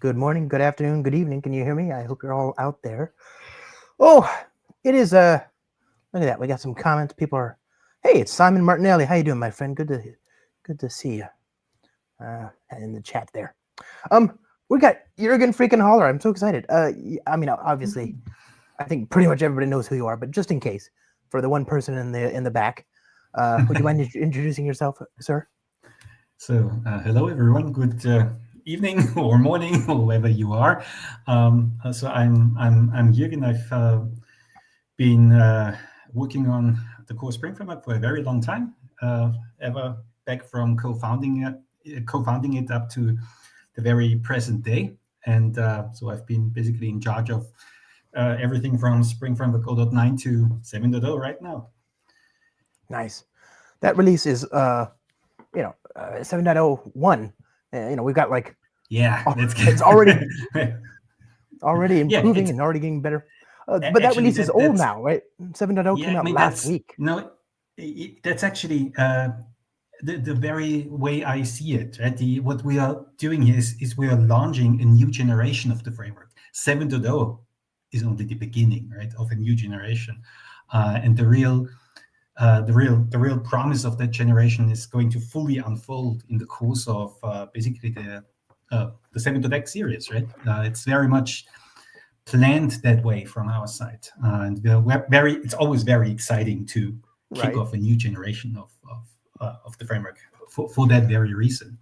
Good morning, good afternoon, good evening. Can you hear me? I hope you're all out there. Oh, it is look at that. We got some comments. People are, hey, it's Simon Martinelli. How you doing, my friend? Good to see you. In the chat there. We got Juergen freaking Hoeller. I'm so excited. I mean, obviously, I think pretty much everybody knows who you are, but just in case, for the one person in the back, would you mind introducing yourself, sir? So, hello everyone. Good evening or morning, or wherever you are. So I'm Juergen. I've been working on the core Spring Framwork for a very long time. Ever back from co-founding it up to the very present day. And so I've been basically in charge of everything from Spring Framwork 0.9 to 7.0 right now. Nice. That release is 7.01. We've got like it's already improving and already getting better. But actually, that release is old now, right? 7.0 came out last week. No, that's actually the very way I see it. Right? What we are doing here is we are launching a new generation of the framework. 7.0 is only the beginning, right, of a new generation, and the real promise of that generation is going to fully unfold in the course of basically the 7.x series, right? It's very much planned that way from our side, and it's always very exciting to kick off a new generation of the framework for that very reason.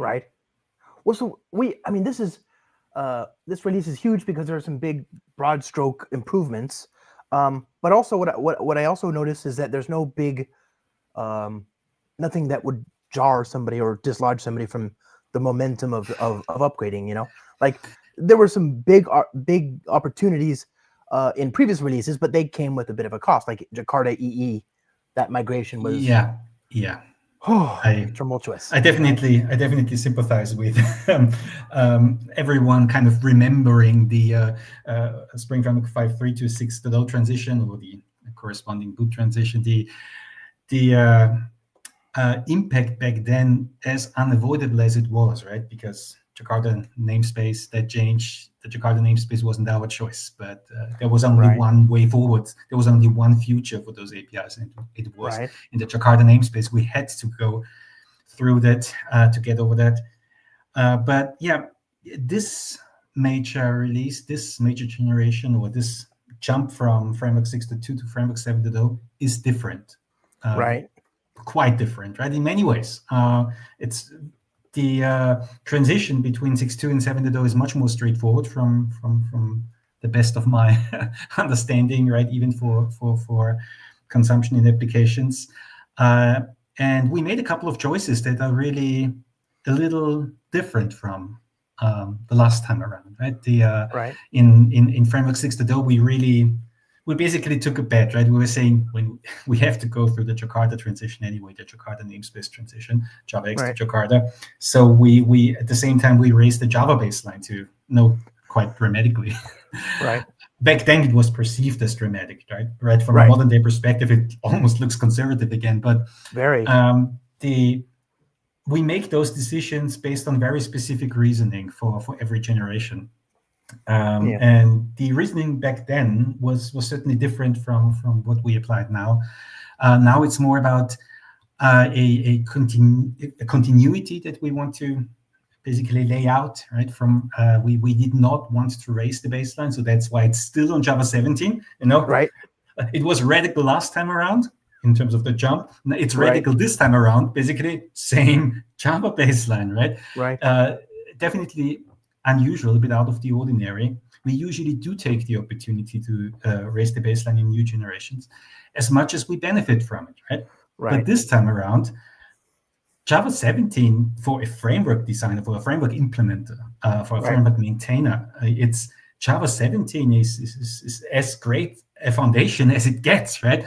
Right. Well, so this release is huge because there are some big broad stroke improvements. But also what I also noticed is that there's no big, nothing that would jar somebody or dislodge somebody from the momentum of upgrading, like there were some big opportunities in previous releases, but they came with a bit of a cost, like Jakarta EE, that migration was. Yeah. Tumultuous. I definitely sympathize with everyone kind of remembering the Spring Framwork 5.3 to 6.0 transition, or the corresponding boot transition. The impact back then, as unavoidable as it was, right? Because Jakarta namespace, that change, the Jakarta namespace wasn't our choice, but there was only one way forward. There was only one future for those APIs, and it was in the Jakarta namespace. We had to go through that to get over that. But yeah, this major release, this major generation, or this jump from Framework 6.2 to Framework 7.0 is different. Quite different, right? In many ways. It's the transition between 6.2 and 7.0 is much more straightforward from the best of my understanding, right? Even for consumption in applications. And we made a couple of choices that are really a little different from the last time around, right? In Framework 6.0, we basically took a bet, right? We were saying when we have to go through the Jakarta transition anyway, the Jakarta namespace transition, Java X to Jakarta. So we at the same time we raised the Java baseline to quite dramatically. Back then it was perceived as dramatic, right? From a modern day perspective, it almost looks conservative again. But we make those decisions based on very specific reasoning for every generation. And the reasoning back then was certainly different from what we applied now. Now it's more about a continuity that we want to basically lay out, right? From we did not want to raise the baseline, so that's why it's still on Java 17. It was radical last time around in terms of the jump. It's radical this time around. Basically, same Java baseline, right? Definitely unusual, a bit out of the ordinary. We usually do take the opportunity to raise the baseline in new generations as much as we benefit from it, right? But this time around, Java 17 for a framework designer, for a framework implementer, for a framework maintainer, it's Java 17 is as great a foundation as it gets, right?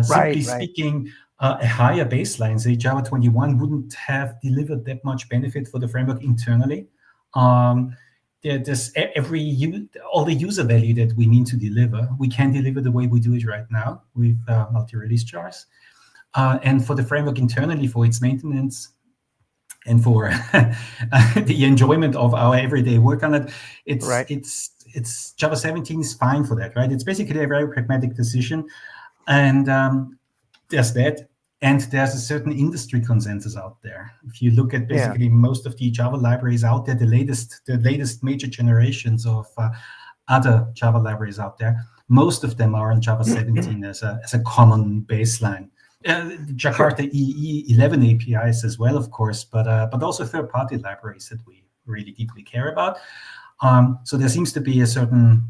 Simply speaking, a higher baseline, say Java 21, wouldn't have delivered that much benefit for the framework internally. There's all the user value that we need to deliver. We can deliver the way we do it right now with multi-release jars. And for the framework internally, for its maintenance, and for the enjoyment of our everyday work on it, Right. it's Java 17 is fine for that, right? It's basically a very pragmatic decision, and there's that, and there's a certain industry consensus out there. If you look at Yeah. basically most of the Java libraries out there, the latest major generations of other Java libraries out there, most of them are on Java 17 as a common baseline. Jakarta EE 11 APIs as well, of course, but also third-party libraries that we really deeply care about. So there seems to be a certain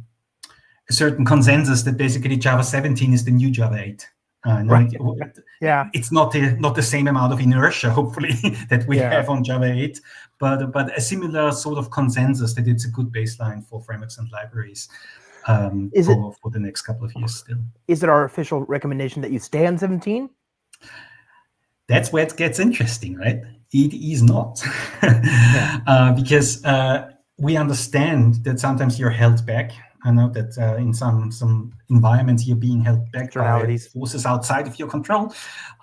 consensus that basically Java 17 is the new Java 8. Right. Yeah. It's not the same amount of inertia, hopefully, that we Yeah. have on Java 8, but a similar sort of consensus that it's a good baseline for frameworks and libraries for the next couple of years still. Is it our official recommendation that you stay on 17? That's where it gets interesting, right? It is not. Because we understand that sometimes you're held back. I know that in some environments you're being held back by forces outside of your control.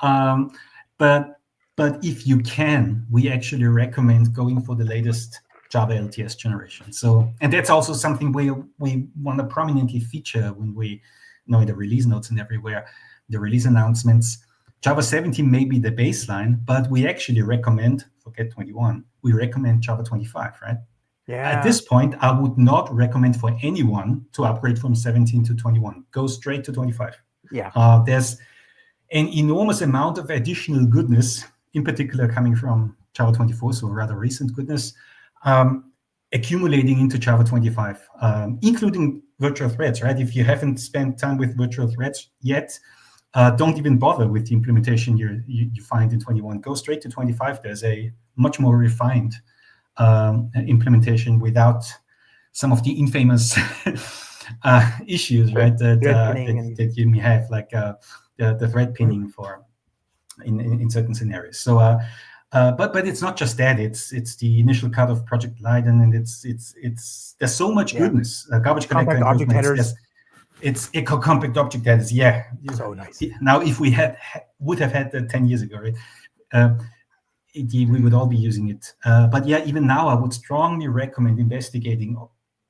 But if you can, we actually recommend going for the latest Java LTS generation. So, and that's also something we want to prominently feature when we, in the release notes and everywhere, the release announcements. Java 17 may be the baseline, but we actually recommend, forget 21, we recommend Java 25, right? Yeah. At this point, I would not recommend for anyone to upgrade from 17 to 21. Go straight to 25. Yeah. There's an enormous amount of additional goodness, in particular coming from Java 24, so rather recent goodness, accumulating into Java 25, including virtual threads, right? If you haven't spent time with virtual threads yet, don't even bother with the implementation you find in 21. Go straight to 25. There's a much more refined implementation without some of the infamous issues, right? That you may have, like the thread pinning for in certain scenarios. So, but it's not just that. It's the initial cut of Project Leiden, and it's there's so much goodness. Garbage collector improvements. It's compact object headers. Yeah, so nice. Now, if we would have had that 10 years ago, right? We would all be using it. But yeah, even now, I would strongly recommend investigating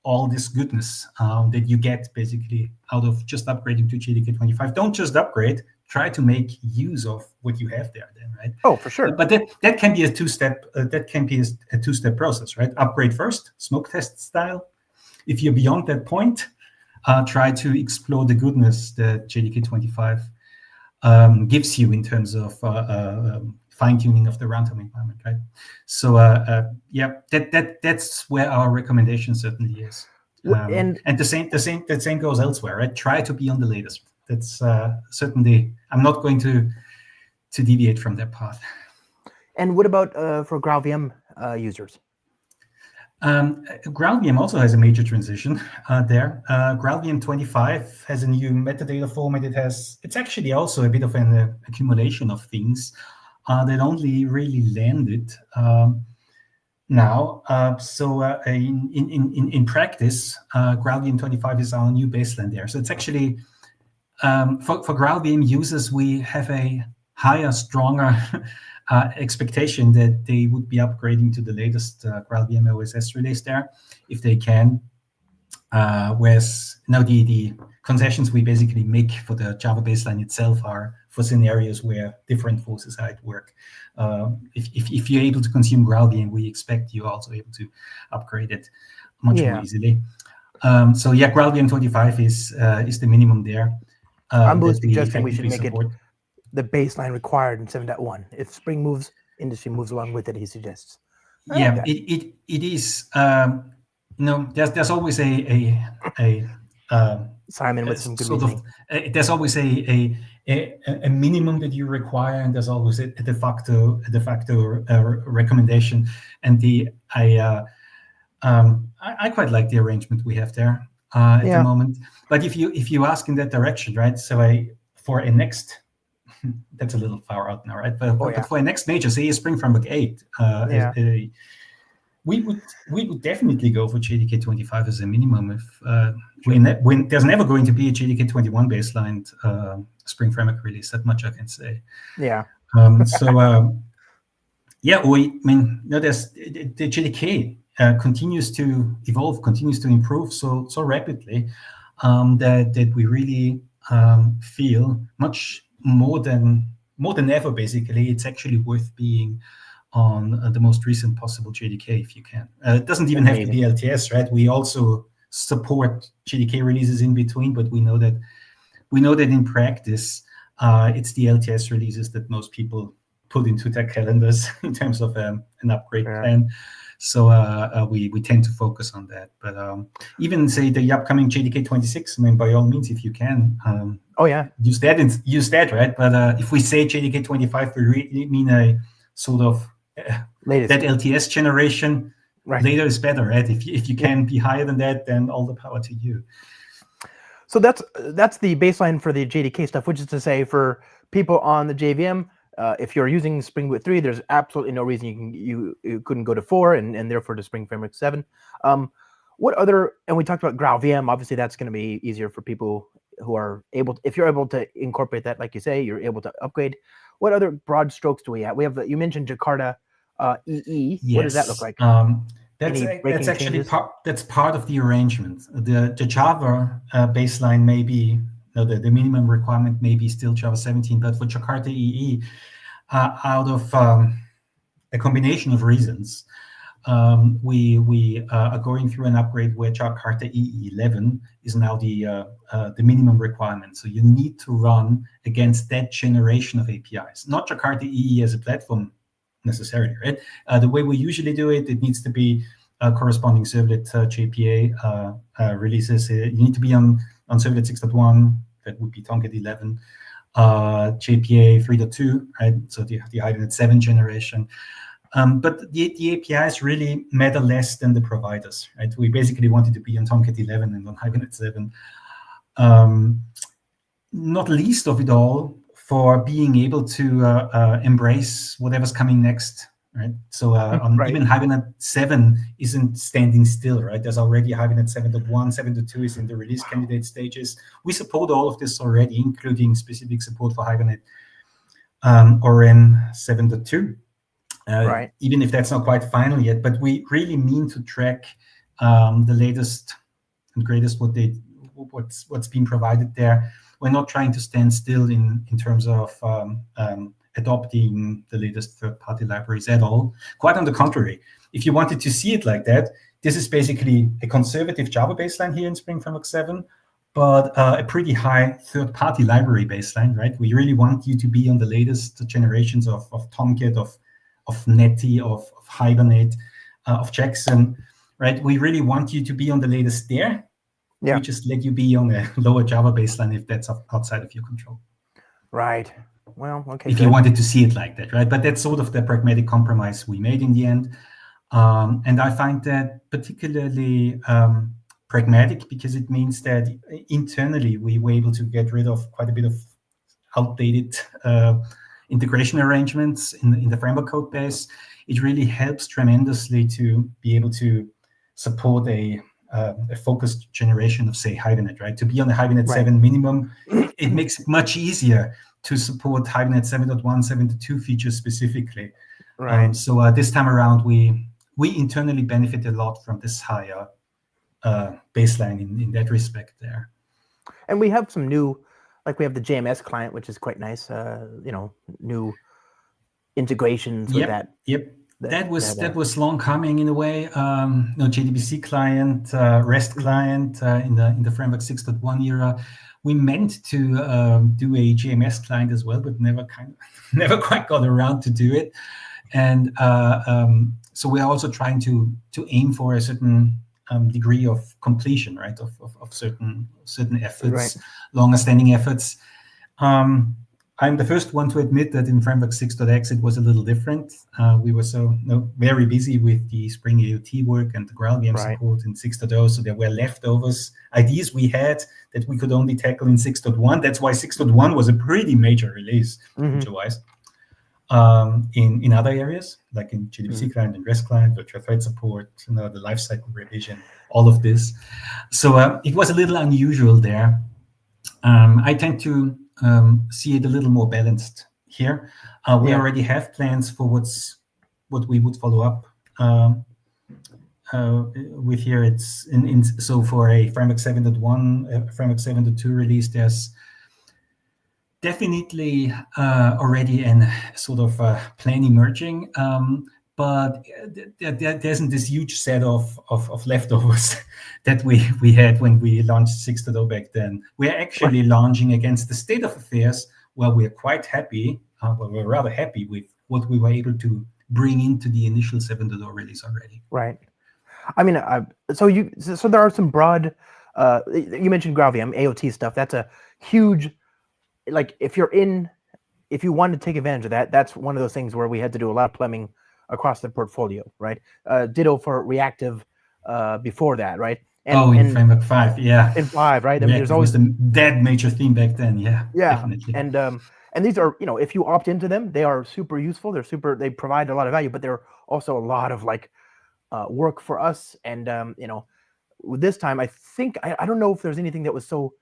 all this goodness that you get basically out of just upgrading to JDK 25. Don't just upgrade. Try to make use of what you have there, then, right? Oh, for sure. But that can be a two-step. That can be a two-step process, right? Upgrade first, smoke test style. If you're beyond that point, try to explore the goodness that JDK 25 gives you in terms of fine-tuning of the runtime environment, right? So yeah, that's where our recommendation certainly is. And the same goes elsewhere, right? Try to be on the latest. That's certainly, I'm not going to deviate from that path. And what about for GraalVM users? GraalVM also has a major transition there. GraalVM 25 has a new metadata format. It's actually also a bit of an accumulation of things that only really landed now. So in practice, GraalVM 25 is our new baseline there. So it's actually for GraalVM users, we have a higher, stronger expectation that they would be upgrading to the latest GraalVM OSS release there, if they can. Whereas now the concessions we basically make for the Java baseline itself are for scenarios where different forces are at work. If you're able to consume GraalVM, we expect you're also able to upgrade it much more easily. So yeah, GraalVM 25 is the minimum there. I'm suggesting we should make it the baseline required in 7.1. If Spring moves, industry moves along with it, he suggests. Yeah, it is. There's always a Simon with some good reasoning. There's always a minimum that you require, and there's always a de facto recommendation. And I quite like the arrangement we have there at the moment. But if you ask in that direction, right? So for a next, that's a little far out now, right? But for a next major, say a Spring Framwork 8, we would definitely go for JDK 25 as a minimum. If when there's never going to be a JDK 21 baseline Spring Framwork release, that much I can say. Yeah. Yeah, there's the JDK continues to evolve, continues to improve so rapidly that we really feel much more than ever. Basically, it's actually worth being on the most recent possible JDK if you can. It doesn't even have to be Amazing. LTS, right? We also support JDK releases in between, but we know that in practice, it's the LTS releases that most people put into their calendars in terms of an upgrade Yeah. plan. So we tend to focus on that. But even say the upcoming JDK 26, by all means, if you can, Oh yeah. use that, right? But if we say JDK 25, we really mean a sort of Latest. that LTS generation. Right. Later is better, right? If you Yeah. can be higher than that, then all the power to you. So that's the baseline for the JDK stuff, which is to say, for people on the JVM, if you're using Spring Boot 3, there's absolutely no reason you couldn't go to 4 and therefore to Spring Framework 7. What other, and we talked about GraalVM, obviously that's going to be easier for people who are able to, if you're able to incorporate that, like you say, you're able to upgrade. What other broad strokes do we have? You mentioned Jakarta EE. Yes. What does that look like? That's Any breaking actually changes? that's part of the arrangement. The Java baseline may be, the minimum requirement may be still Java 17, but for Jakarta EE, out of a combination of reasons, we are going through an upgrade where Jakarta EE 11 is now the minimum requirement. So you need to run against that generation of APIs, not Jakarta EE as a platform necessarily, right? The way we usually do it, it needs to be corresponding servlet JPA releases. You need to be on servlet 6.1, that would be Tomcat 11, JPA 3.2, right? So the Hibernate 7 generation. But the APIs really matter less than the providers, right? We basically wanted to be on Tomcat 11 and on Hibernate 7. Not least of it all, for being able to embrace whatever's coming next, right? So Right. even Hibernate 7 isn't standing still, right? There's already Hibernate 7.1, 7.2 is in the release candidate stages. We support all of this already, including specific support for Hibernate ORM 7.2. Right. Even if that's not quite final yet, but we really mean to track the latest and greatest what's being provided there. We're not trying to stand still in terms of adopting the latest third-party libraries at all. Quite on the contrary, if you wanted to see it like that, this is basically a conservative Java baseline here in Spring Framework 7, but a pretty high third-party library baseline, right? We really want you to be on the latest generations of Tomcat, of Netty, of Hibernate, of Jackson, right? We really want you to be on the latest there. Yeah. We just let you be on a lower Java baseline if that's outside of your control. Right. Well, okay. If you wanted to see it like that, right? But that's sort of the pragmatic compromise we made in the end. And I find that particularly pragmatic because it means that internally we were able to get rid of quite a bit of outdated integration arrangements in the framework code base. It really helps tremendously to be able to support a focused generation of, say, Hibernate, right? To be on the Hibernate 7 minimum, it makes it much easier to support Hibernate 7.1, 7.2 features specifically. Right. So this time around, we internally benefit a lot from this higher baseline in that respect there. And we have some new, like we have the JMS client, which is quite nice. New integrations with that. Yep. That was long coming in a way. JDBC client, REST client in the Framework 6.1 era. We meant to do a JMS client as well, but never quite got around to do it. And so we are also trying to aim for a certain degree of completion, right? Of certain efforts, longer standing efforts. I'm the first one to admit that in Framework 6.x it was a little different. We were so very busy with the Spring AOT work and the GraalVM support in 6.0, so there were leftovers, ideas we had that we could only tackle in 6.1. That's why 6.1 was a pretty major release, feature-wise. In other areas, like in JDBC client and REST client, virtual thread support, the lifecycle revision, all of this. So it was a little unusual there. I tend to see it a little more balanced here. We already have plans for what's what we would follow up with here. It's so for a Framework 7.1, Framework 7.2 release, there's definitely already a sort of plan emerging, but there isn't this huge set of leftovers that we had when we launched 6.0 back then. We're actually launching against the state of affairs where we're quite happy, we're rather happy with what we were able to bring into the initial 7.0 release already. Right. I mean, so there are some broad, you mentioned GraalVM, AOT stuff. That's a huge, like if you want to take advantage of that, that's one of those things where we had to do a lot of plumbing across the portfolio, right? Ditto for reactive before that, right? In Framework 5, yeah. In 5, right? I mean, there's always the dead major theme back then, yeah. Definitely. And these are, if you opt into them, they are super useful. They provide a lot of value, but they're also a lot of like work for us. And this time, I think I don't know if there's anything that was so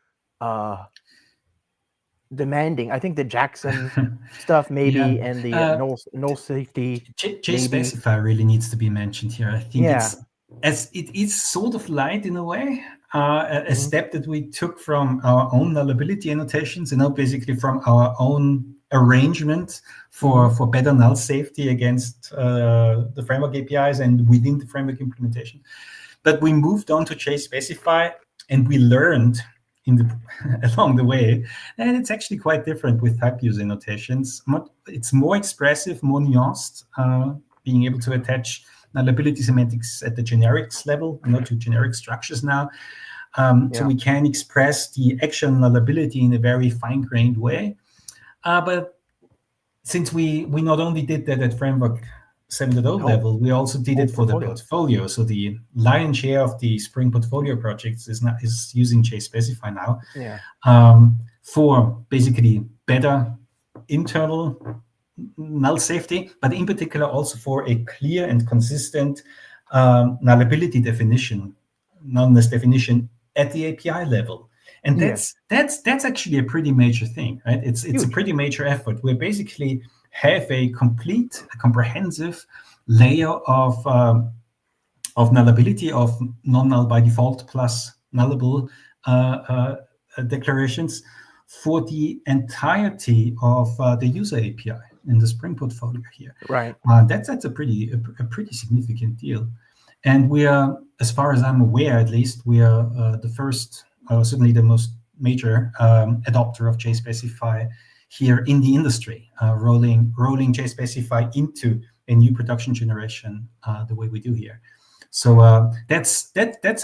demanding. I think the Jackson stuff maybe, and the null safety. JSpecify really needs to be mentioned here. I think it is sort of light in a way, a step that we took from our own nullability annotations, basically from our own arrangement for better null safety against the framework APIs and within the framework implementation. But we moved on to JSpecify, and we learned along the way, and it's actually quite different with type user annotations. It's more expressive, more nuanced, being able to attach nullability semantics at the generics level, not to generic structures now. So we can express the actual nullability in a very fine-grained way. But since we not only did that at Framework 7.0 level, we also did it for the portfolio. So the lion's share of the Spring portfolio projects is using JSpecify now for basically better internal null safety, but in particular also for a clear and consistent nullability definition, nullness definition at the API level. And that's actually a pretty major thing, right? It's a pretty major effort. We basically have a comprehensive layer of nullability, of non-null by default plus nullable declarations for the entirety of the user API in the Spring portfolio here. Right. That's a pretty significant deal. And we are, as far as I'm aware, at least, we are the first, certainly the most major adopter of JSpecify here in the industry, rolling JSpecify into a new production generation the way we do here. So that's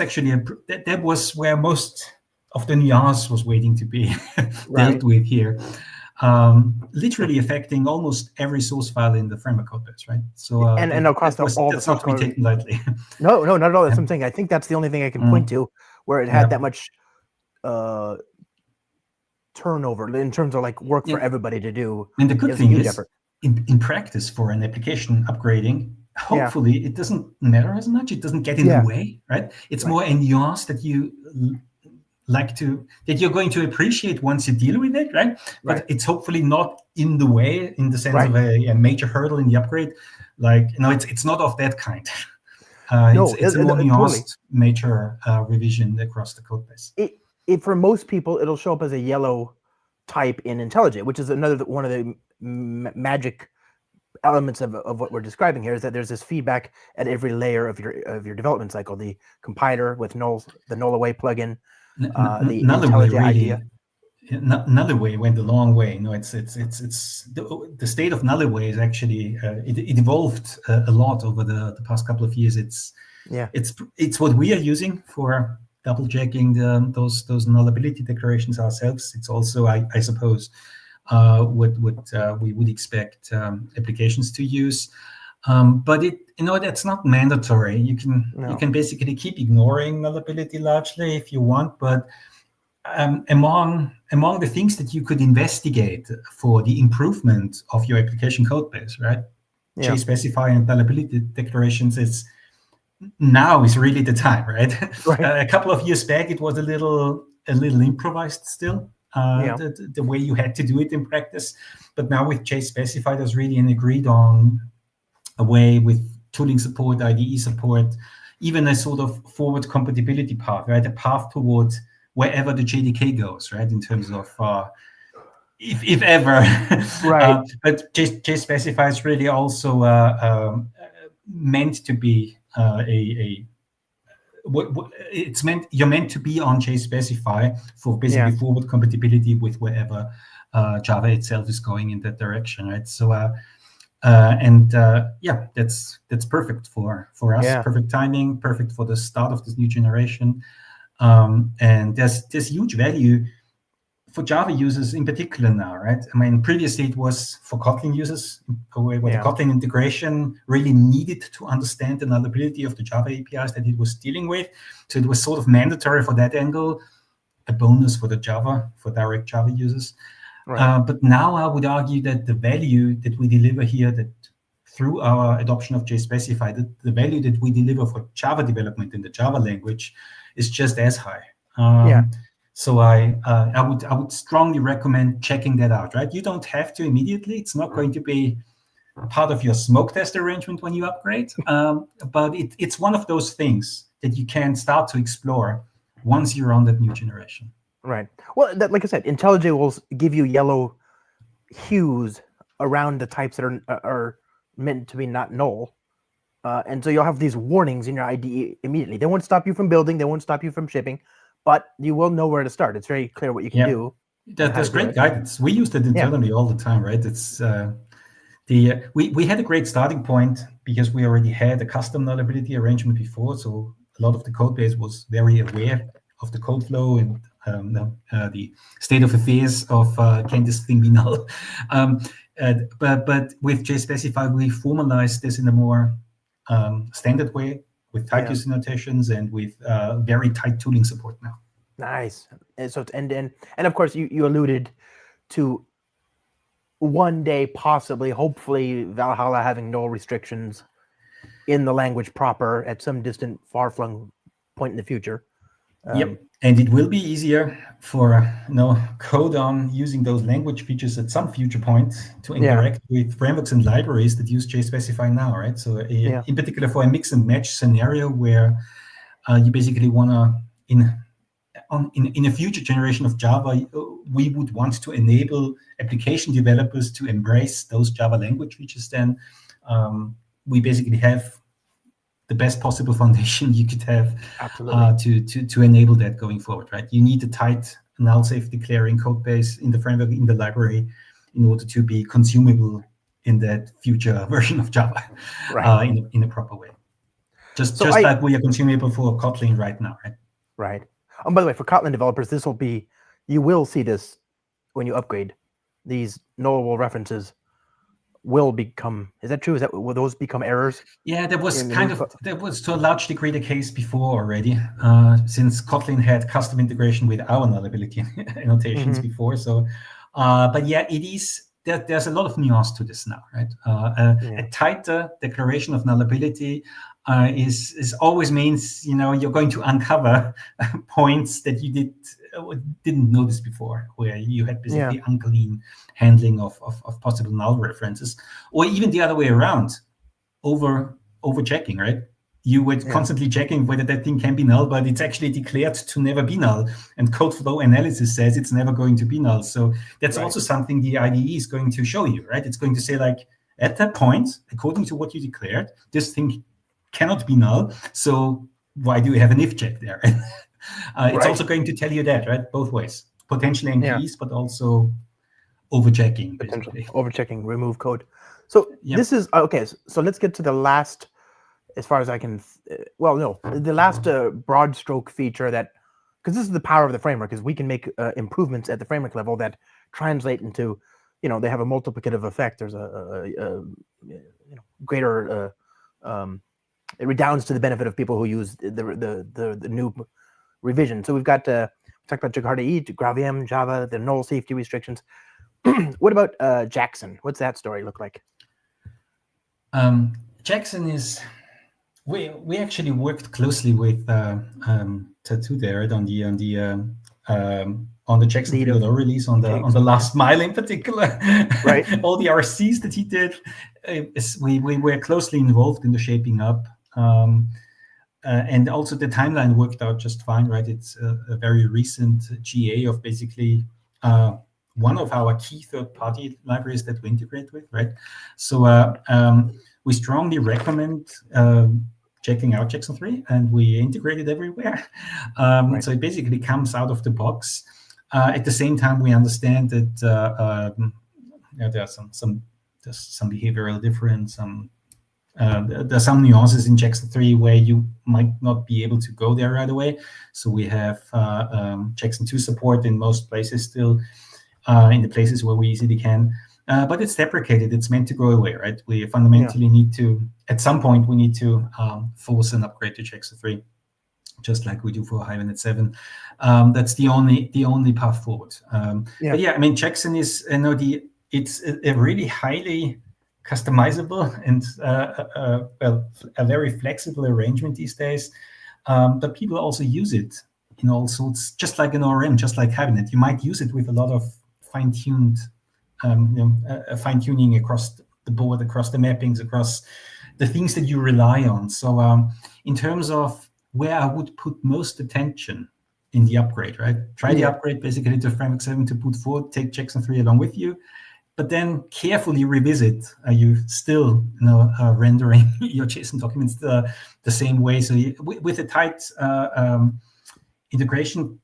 actually that was where most of the nuance was waiting to be dealt with here, literally affecting almost every source file in the framework code base, right? So and across all the source not to be taken lightly. No, not at all. That's something I think that's the only thing I can point to where it had that much turnover in terms of like work for everybody to do. And the good thing is, in practice for an application upgrading, hopefully it doesn't matter as much. It doesn't get in the way, right? It's more a nuance that you that you're going to appreciate once you deal with it, right? But it's hopefully not in the way, in the sense of a major hurdle in the upgrade. Like, it's not of that kind. It's a more nuanced major revision across the code base. For most people, it'll show up as a yellow type in IntelliJ, which is one of the magic elements of what we're describing here, is that there's this feedback at every layer of your development cycle. The compiler with the null away plugin, the IntelliJ idea. Nullaway went a long way. It's the state of Nullaway is actually it evolved a lot over the past couple of years. It's what we are using for double checking those nullability declarations ourselves. It's also, I suppose, what we would expect applications to use. But that's not mandatory. You can basically keep ignoring nullability largely if you want, but among the things that you could investigate for the improvement of your application code base, right? JSpecify and nullability declarations now is really the time, right? A couple of years back, it was a little improvised still, the way you had to do it in practice. But now with JSpecify, there's really an agreed on a way with tooling support, IDE support, even a sort of forward compatibility path, right? A path towards wherever the JDK goes, right? In terms of if ever. Right. But JSpecify is really also meant to be you're meant to be on JSpecify for basically Yeah. forward compatibility with wherever Java itself is going in that direction, right? So yeah, that's perfect for us. Yeah. Perfect timing, perfect for the start of this new generation. And there's huge value for Java users in particular now, right? I mean, previously it was for Kotlin users, where the Yeah. Kotlin integration really needed to understand the nullability of the Java APIs that it was dealing with. So it was sort of mandatory for that angle, a bonus for direct Java users. Right. But now I would argue that the value that we deliver here, that through our adoption of JSpecify, the value that we deliver for Java development in the Java language is just as high. Yeah. So I would strongly recommend checking that out. Right, you don't have to immediately. It's not going to be part of your smoke test arrangement when you upgrade, but it's one of those things that you can start to explore once you're on that new generation. Right. Well, that, like I said, IntelliJ will give you yellow hues around the types that are meant to be not null. And so you'll have these warnings in your IDE immediately. They won't stop you from building. They won't stop you from shipping, but you will know where to start. It's very clear what you can Yeah, do and how to there's do great it. guidance. We use that Yeah. internally all the time, right? It's we had a great starting point because we already had a custom nullability arrangement before, so a lot of the code base was very aware of the code flow and the state of affairs of can this thing be null. But with JSpecify, we formalized this in a more standard way with type Yeah. use annotations and with very tight tooling support now. Nice. And so it's end to end. And of course, you alluded to one day, possibly, hopefully, Valhalla having no restrictions in the language proper at some distant, far-flung point in the future. Yep, and it will be easier for code on using those language features at some future point to interact with frameworks and libraries that use JSpecify now, right? So in particular for a mix and match scenario where you basically want to, in a future generation of Java, we would want to enable application developers to embrace those Java language features. Then we basically have the best possible foundation you could have to enable that going forward, right? You need a tight null safe declaring code base in the framework, in the library, in order to be consumable in that future version of Java, Right. in a proper way. Just like we are consumable for Kotlin right now, right? Right. By the way, for Kotlin developers, you will see this when you upgrade. These nullable references will become. Is that true? Will those become errors? Yeah, that was to a large degree the case before already, since Kotlin had custom integration with our nullability annotations before. So, but yeah, it is. There's a lot of nuance to this now, right? A tighter declaration of nullability is always means you're going to uncover points that you didn't notice before, where you had basically unclean handling of possible null references, or even the other way around, over checking, right? You were constantly checking whether that thing can be null, but it's actually declared to never be null, and code flow analysis says it's never going to be null. So that's also something the IDE is going to show you, right? It's going to say, like, at that point, according to what you declared, this thing cannot be null. So why do we have an if check there? It's also going to tell you that, right? Both ways, potentially NPs, but also overchecking, basically. Overchecking, remove code. So this is okay. So let's get to the last, as far as I can. The last broad stroke feature that, because this is the power of the framework, is we can make improvements at the framework level that translate into, they have a multiplicative effect. There's a greater. It redounds to the benefit of people who use the new revision. So we've got talked about Jakarta E, GraalVM, Java, the null safety restrictions. What about Jackson? What's that story look like? Jackson is, we actually worked closely with Tattoo there on the on the Jackson Lead of 3.0 release, on the last mile in particular, right? all the RCs that he did, we were closely involved in the shaping up. And also the timeline worked out just fine, right? It's a very recent GA of basically one of our key third-party libraries that we integrate with, right? So we strongly recommend checking out Jackson 3, and we integrate it everywhere. So it basically comes out of the box. At the same time, we understand that there's some behavioral difference, there's some nuances in Jackson 3 where you might not be able to go there right away. So we have Jackson 2 support in most places still, in the places where we easily can. But it's deprecated. It's meant to go away, right? We fundamentally need to, at some point, we need to force an upgrade to Jackson 3, just like we do for Hibernate 7. That's the only path forward. But yeah, I mean, Jackson is, it's a really highly customizable and a very flexible arrangement these days. But people also use it in all sorts, just like an ORM, just like Hibernate. You might use it with a lot of fine-tuned fine-tuning across the board, across the mappings, across the things that you rely on. So in terms of where I would put most attention in the upgrade, right? Try the upgrade basically to Framework 7 to boot forward, take Jackson 3 along with you, but then carefully revisit. Are you still rendering your JSON documents the same way? So with a tight integration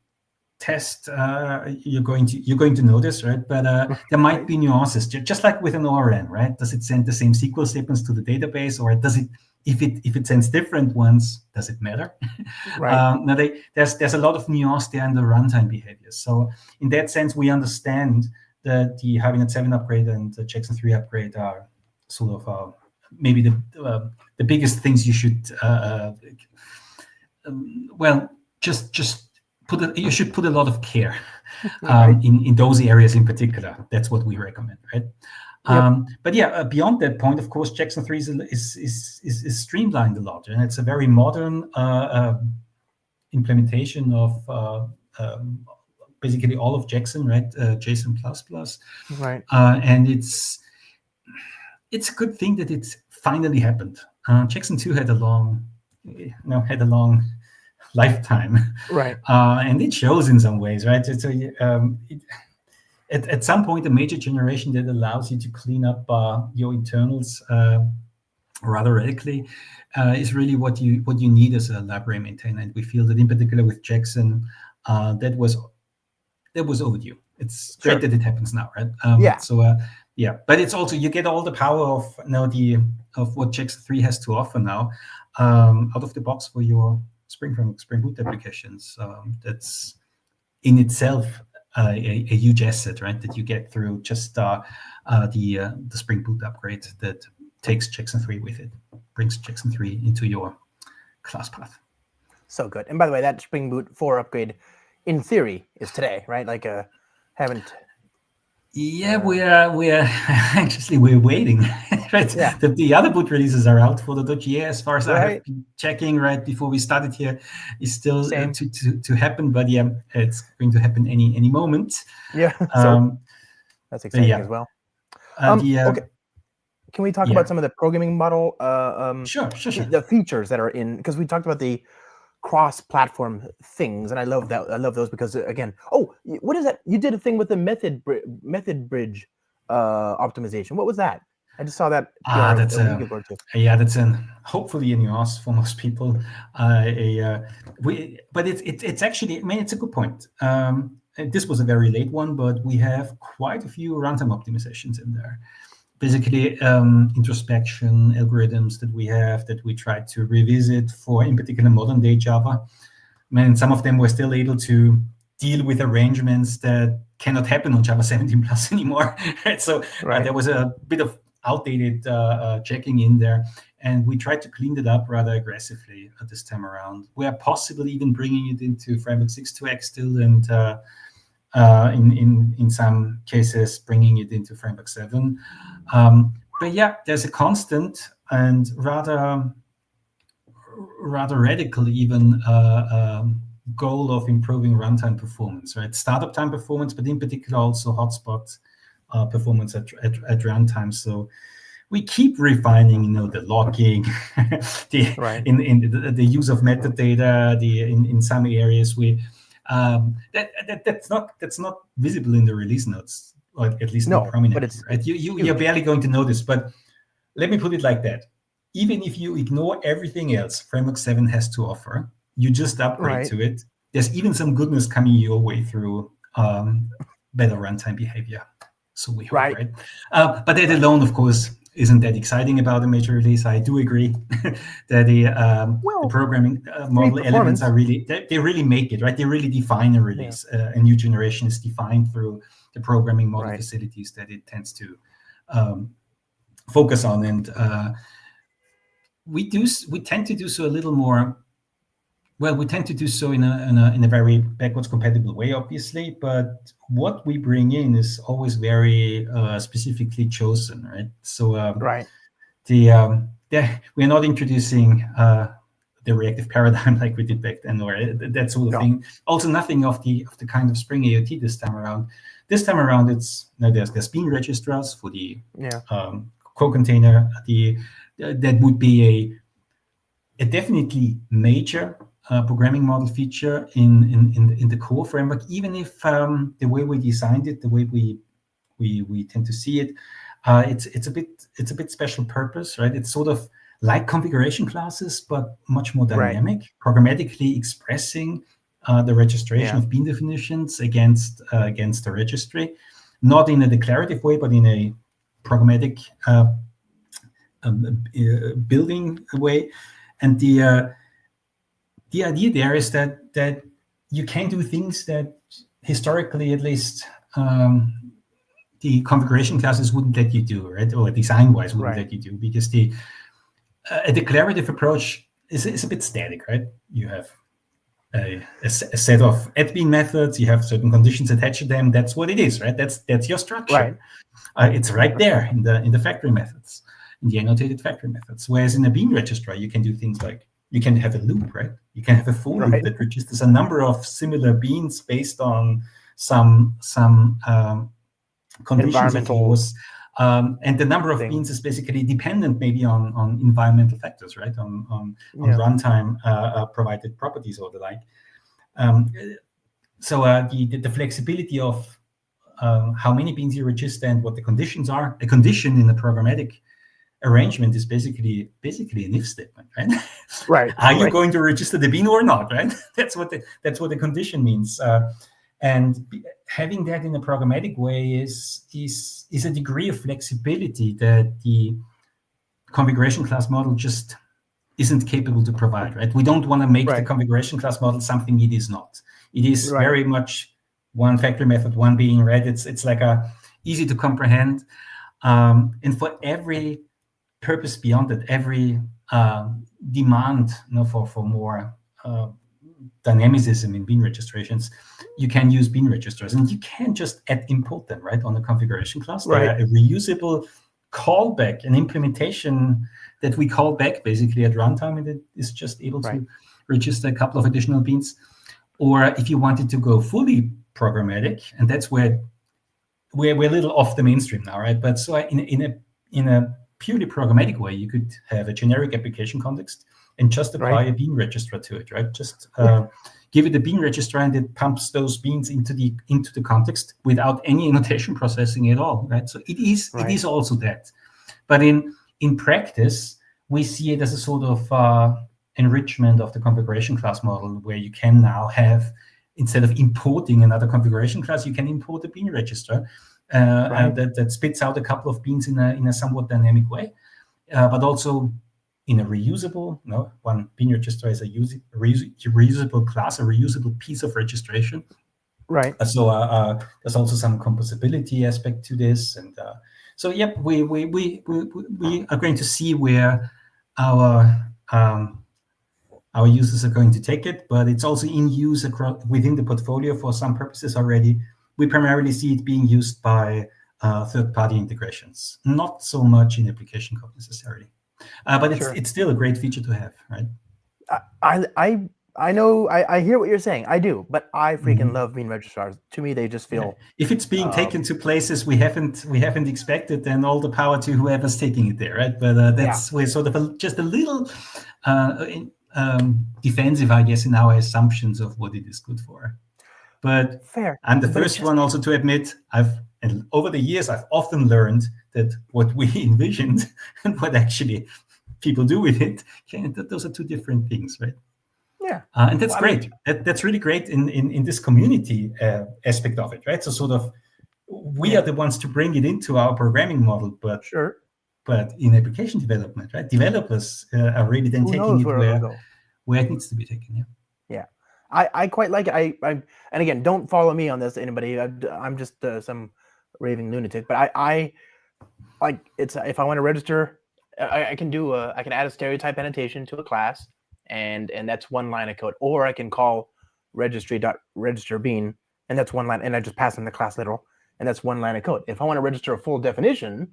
test, you're going to notice, right? But there might be nuances, just like with an ORM, right? Does it send the same SQL statements to the database, or does it? If it sends different ones, does it matter? Right. There's a lot of nuance there in the runtime behavior. So in that sense, we understand that the Hibernate 7 upgrade and the Jackson 3 upgrade are sort of maybe the biggest things you should you should put a lot of care in those areas in particular. That's what we recommend, right? But yeah, beyond that point, of course, Jackson 3 is streamlined a lot, and it's a very modern implementation of basically all of Jackson, right? JSON++. Right. And it's a good thing that it finally happened. Jackson 2 had a long lifetime, right? And it shows in some ways, right? It's at some point, a major generation that allows you to clean up your internals rather radically is really what you need as a library maintainer. And we feel that in particular with Jackson, that was overdue. It's great that it happens now, right? So but it's also, you get all the power of of what Jackson 3 has to offer now out of the box for your Spring Boot applications. That's in itself a huge asset, right? That you get through just the Spring Boot upgrade that takes Jackson 3 with it, brings Jackson 3 into your class path. So good. And by the way, that Spring Boot 4 upgrade, in theory, is today, right? Like haven't. Yeah, we are anxiously waiting. Right? Yeah. The other boot releases are out for the .ga, as far as I have been checking right before we started here, is still to happen. But yeah, it's going to happen any moment. Yeah, so that's exciting as well. Okay, can we talk about some of the programming model? Sure. The features that are in, because we talked about the cross-platform things, and I love that. I love those because, again, what is that? You did a thing with the method bridge optimization. What was that? I just saw that. That's hopefully a nuance for most people. But it's actually, I mean, it's a good point. This was a very late one, but we have quite a few runtime optimizations in there. Basically, introspection algorithms that we try to revisit for, in particular, modern day Java. I mean, some of them were still able to deal with arrangements that cannot happen on Java 17 plus anymore. Right? So there was a bit of outdated checking in there, and we tried to clean it up rather aggressively at this time around. We are possibly even bringing it into Framework 6.2x still, and in some cases bringing it into Framework 7. But yeah, there's a constant and rather radical even goal of improving runtime performance, right? Startup time performance, but in particular also hotspot performance at runtime. So we keep refining, the logging, Right. the use of metadata, in some areas that's not visible in the release notes, or at least not No, but prominently, it's right? You're huge. barely going to notice, but let me put it like that. Even if you ignore everything else Framework 7 has to offer, you just upgrade Right. to it. There's even some goodness coming your way through better runtime behavior. So we hope, Right. right? But that Right. alone, of course, isn't that exciting about a major release. I do agree that the Well, programming speed model elements are performance. really, they really make it, right? They really define a Yeah. release. A new generation is defined through the programming model Right. facilities that it tends to focus on. And we tend to do so a little more. Well, we tend to do so in a very backwards compatible way, obviously. But what we bring in is always very specifically chosen, right? So Right. we're not introducing the reactive paradigm like we did back then, or that sort of No. thing. Also, nothing of the kind of Spring AOT this time around. This time around, there's bean registrars for the Yeah. co-container. That would be a definitely major programming model feature in the core framework, even if the way we designed it, the way we tend to see it, it's a bit special purpose, right? It's sort of like configuration classes, but much more Right. dynamic, programmatically expressing the registration Yeah. of bean definitions against the registry, not in a declarative way, but in a programmatic building way. And the idea there is that you can do things that historically, at least, the configuration classes wouldn't let you do, right? Or design-wise wouldn't Right. let you do, because a declarative approach is a bit static, right? You have a set of add-bean methods. You have certain conditions attached to them. That's what it is, right? That's your structure. Right. It's right there in the factory methods, in the annotated factory methods. Whereas in a bean registrar, you can do things like you can have a loop, right? You can have a for loop Right. that registers a number of similar beans based on some conditions of Environmental yours. And the number of thing. beans is basically dependent maybe on environmental factors, right? On Yeah. runtime provided properties or the like. So the flexibility of how many beans you register and what the conditions are. A condition in a programmatic arrangement is basically an if statement, right? Right. Are you Right. going to register the bean or not, right? That's what the condition means. And having that in a programmatic way is a degree of flexibility that the configuration class model just isn't capable to provide, right? We don't want to make the Right. configuration class model something it is not. It is Right. very much one factory method, one being, right? It's like a easy to comprehend. And for every purpose beyond that, every demand, for more dynamicism in bean registrations, you can use bean registers, and you can just import them right on the configuration class. They Right. are a reusable callback, an implementation that we call back basically at runtime, and it is just able Right. to register a couple of additional beans. Or if you wanted to go fully programmatic, and that's where we're a little off the mainstream now, right? But so in a purely programmatic way, you could have a generic application context and just apply Right. a bean registrar to it, right? Just give it a bean registrar, and it pumps those beans into the context without any annotation processing at all, right? So it is also that. But in practice, we see it as a sort of enrichment of the configuration class model, where you can now have, instead of importing another configuration class, you can import a bean registrar that spits out a couple of beans in a somewhat dynamic way, but also in a reusable. One bean registrar is a reusable class, a reusable piece of registration. Right. So there's also some composability aspect to this, and so yep, we are going to see where our users are going to take it, but it's also in use within the portfolio for some purposes already. We primarily see it being used by third-party integrations, not so much in application code necessarily. But it's still a great feature to have, right? I I know, I hear what you're saying. I do, but I freaking Mhm. love bean registrars. To me, they just Yeah. feel. If it's being taken to places we haven't expected, then all the power to whoever's taking it there, right? But Yeah, we're sort of just a little defensive, I guess, in our assumptions of what it is good for. But fair. I'm the But it first just one also to admit and over the years I've often learned that what we envisioned and what actually people do with it, that those are two different things, right? yeah. And that's Well, I mean, great. That's really great in this community aspect of it, right? So sort of we are yeah, the ones to bring it into our programming model, sure. but in application development, right? Developers are really then Who taking knows it where it'll go? where it needs to be taken. Yeah. Yeah, I quite like it. And again, don't follow me on this, anybody. I'm just some raving lunatic. But I like it's if I want to register, I can do I can add a stereotype annotation to a class, and that's one line of code. Or I can call registry.registerbean, and that's one line, and I just pass in the class literal, and that's one line of code. If I want to register a full definition,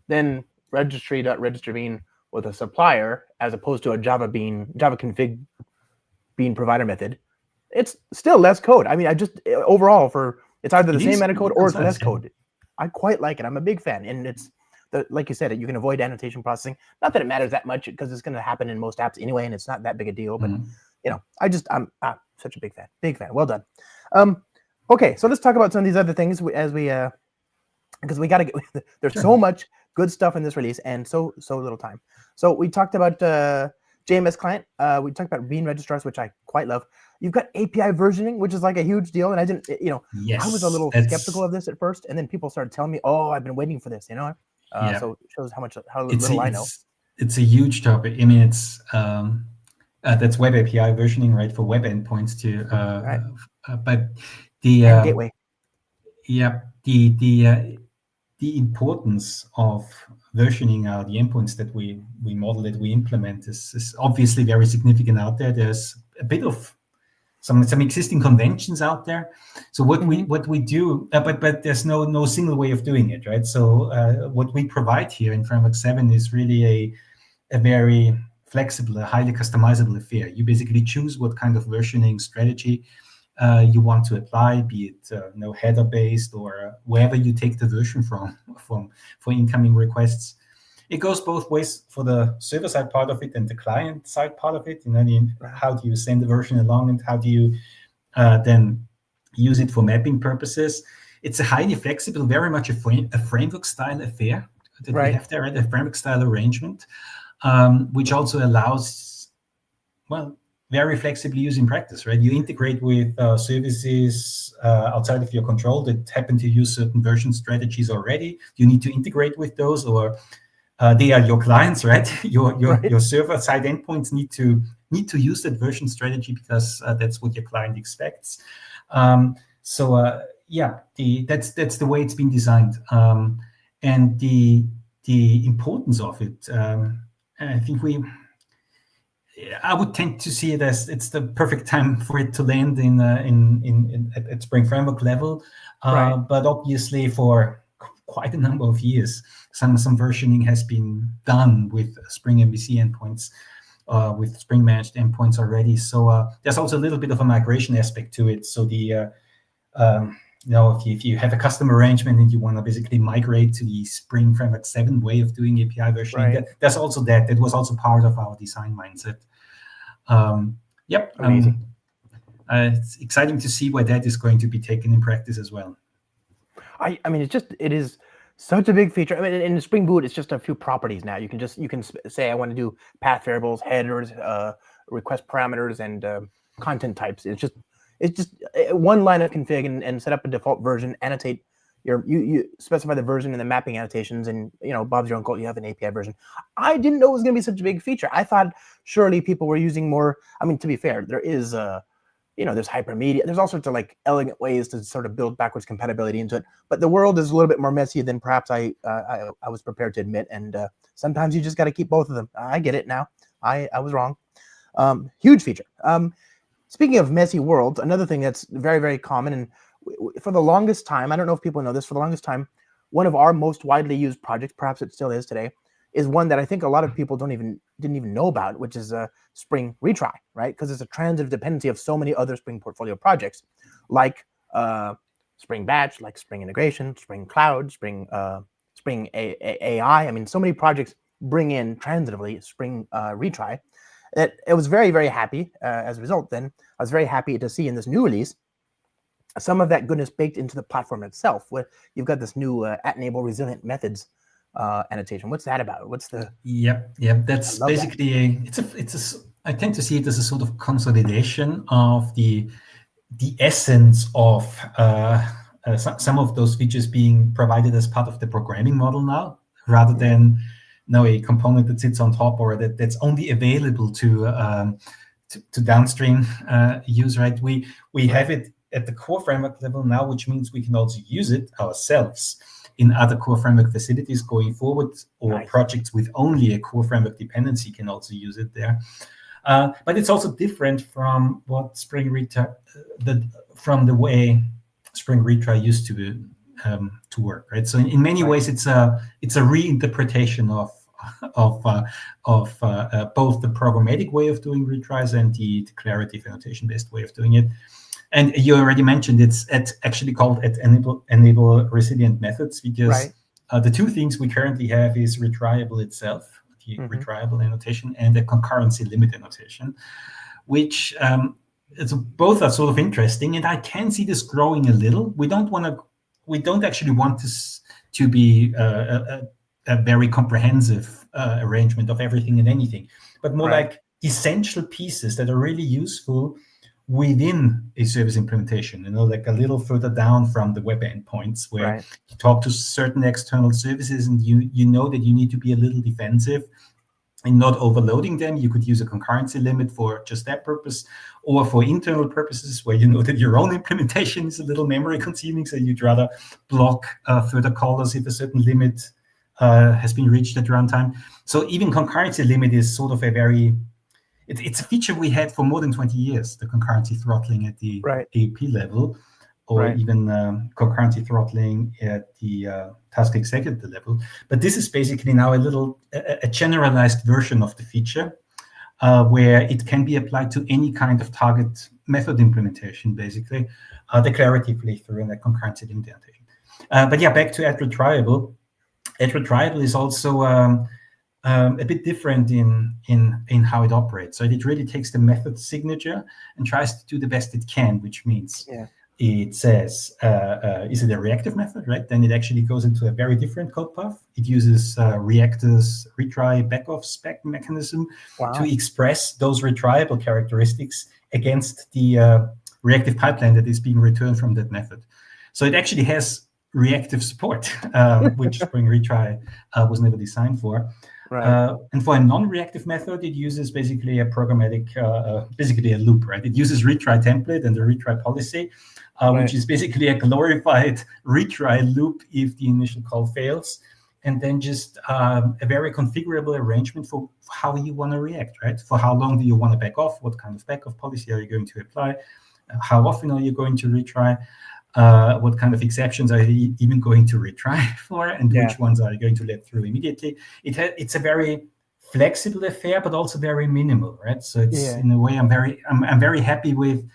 then registry.registerbean with a supplier as opposed to a Java config bean provider method, it's still less code. I mean, I just overall for it's either the It same is amount of more code or it's less concise. Yeah. code. I quite like it. I'm a big fan, and it's like you said, you can avoid annotation processing. Not that it matters that much because it's going to happen in most apps anyway, and it's not that big a deal. But Mhm. I'm such a big fan. Well done. Okay, so let's talk about some of these other things as we because we got to get there's Sure. so much good stuff in this release and so little time. So we talked about JMS client. We talked about bean registrars, which I quite love. You've got API versioning, which is like a huge deal, and I didn't, I was a Yes, little skeptical of this at first, and then people started telling me, "Oh, I've been waiting for this," yeah. So it shows how It's a, little I know. it's a huge topic. I mean, it's that's web API versioning, right, for web endpoints to. Right. But the And gateway. yeah the importance of versioning the endpoints that we model, that we implement, is obviously very significant out there. There's a bit of some existing conventions out there. So what we do, but there's no single way of doing it, right? So what we provide here in Framework 7 is really a very flexible, a highly customizable affair. You basically choose what kind of versioning strategy you want to apply, be it header based or wherever you take the version from for incoming requests. It goes both ways for the server side part of it and the client side part of it. Right. How do you send the version along, and how do you then use it for mapping purposes? It's a highly flexible, very much a framework style affair that we Right. have there, right? A framework style arrangement, which also allows, well, very flexibly used in practice, right? You integrate with services outside of your control that happen to use certain version strategies already. You need to integrate with those, or they are your clients, right? Right. Your server side endpoints need to use that version strategy because that's what your client expects. That's the way it's been designed, and the importance of it. I think I would tend to see it as it's the perfect time for it to land at Spring Framwork level. Right. But obviously, for quite a number of years, some versioning has been done with Spring MVC endpoints, with Spring managed endpoints already. So there's also a little bit of a migration aspect to it. So if you have a custom arrangement and you want to basically migrate to the Spring Framework 7 way of doing API versioning, Right. there's also that. That was also part of our design mindset. Amazing. It's exciting to see where that is going to be taken in practice as well. I mean, it is such a big feature. I mean, in Spring Boot, it's just a few properties now. You can say I want to do path variables, headers, request parameters, and content types. It's just one line of config and set up a default version. Annotate you specify the version and the mapping annotations, and Bob's your uncle. You have an API version. I didn't know it was going to be such a big feature. I thought surely people were using more. I mean, to be fair, there is there's hypermedia. There's all sorts of like elegant ways to sort of build backwards compatibility into it. But the world is a little bit more messy than perhaps I was prepared to admit. And sometimes you just got to keep both of them. I get it now. I was wrong. Huge feature. Speaking of messy worlds, another thing that's very, very common, and for the longest time, I don't know if people know this, for the longest time, one of our most widely used projects, perhaps it still is today, is one that I think a lot of people didn't even know about, which is Spring Retry, right? Because it's a transitive dependency of so many other Spring Portfolio projects, like Spring Batch, like Spring Integration, Spring Cloud, Spring AI. I mean, so many projects bring in transitively Spring Retry. It was very, very happy as a result. Then I was very happy to see in this new release some of that goodness baked into the platform itself, where you've got this new @enable resilient methods annotation. What's that about? What's the? Yep. That's basically that. I tend to see it as a sort of consolidation of the essence of some of those features being provided as part of the programming model now, rather than now a component that sits on top or that's only available to downstream use. Right? We have it at the core framework level now, which means we can also use it ourselves in other core framework facilities going forward, or projects with only a core framework dependency can also use it there. But it's also different from what Spring Retry, from the way Spring Retry used to work, right? So in many ways, it's a reinterpretation of both the programmatic way of doing retries and the declarative annotation-based way of doing it. And you already mentioned it's actually called enable resilient methods, because the two things we currently have is retryable itself, the retryable annotation, and the concurrency limit annotation, which both are sort of interesting, and I can see this growing a little. We don't actually want this to be a very comprehensive arrangement of everything and anything, but more like essential pieces that are really useful within a service implementation, like a little further down from the web endpoints, where you talk to certain external services and you know that you need to be a little defensive and not overloading them. You could use a concurrency limit for just that purpose, or for internal purposes where you know that your own implementation is a little memory consuming, so you'd rather block further callers if a certain limit has been reached at runtime. So even concurrency limit is sort of it's a feature we had for more than 20 years, the concurrency throttling at the AUP level, or even concurrency throttling at the task executive level. But this is basically now a generalized version of the feature, where it can be applied to any kind of target method implementation, basically, declaratively through a concurrency limit annotation. But yeah, back to @retryable. @retryable is also a bit different in how it operates. So it really takes the method signature and tries to do the best it can, which means it says, is it a reactive method, right? Then it actually goes into a very different code path. It uses reactor's retry backoff spec mechanism to express those retryable characteristics against the reactive pipeline that is being returned from that method. So it actually has reactive support, which Spring Retry was never designed for. And for a non-reactive method, it uses basically a programmatic, basically a loop, right? It uses retry template and the retry policy, which is basically a glorified retry loop if the initial call fails, and then just a very configurable arrangement for how you want to react, right? For how long do you want to back off? What kind of backoff policy are you going to apply? How often are you going to retry? What kind of exceptions are you even going to retry for, and which ones are you going to let through immediately? It's a very flexible affair, but also very minimal, right? So it's in a way I'm very happy with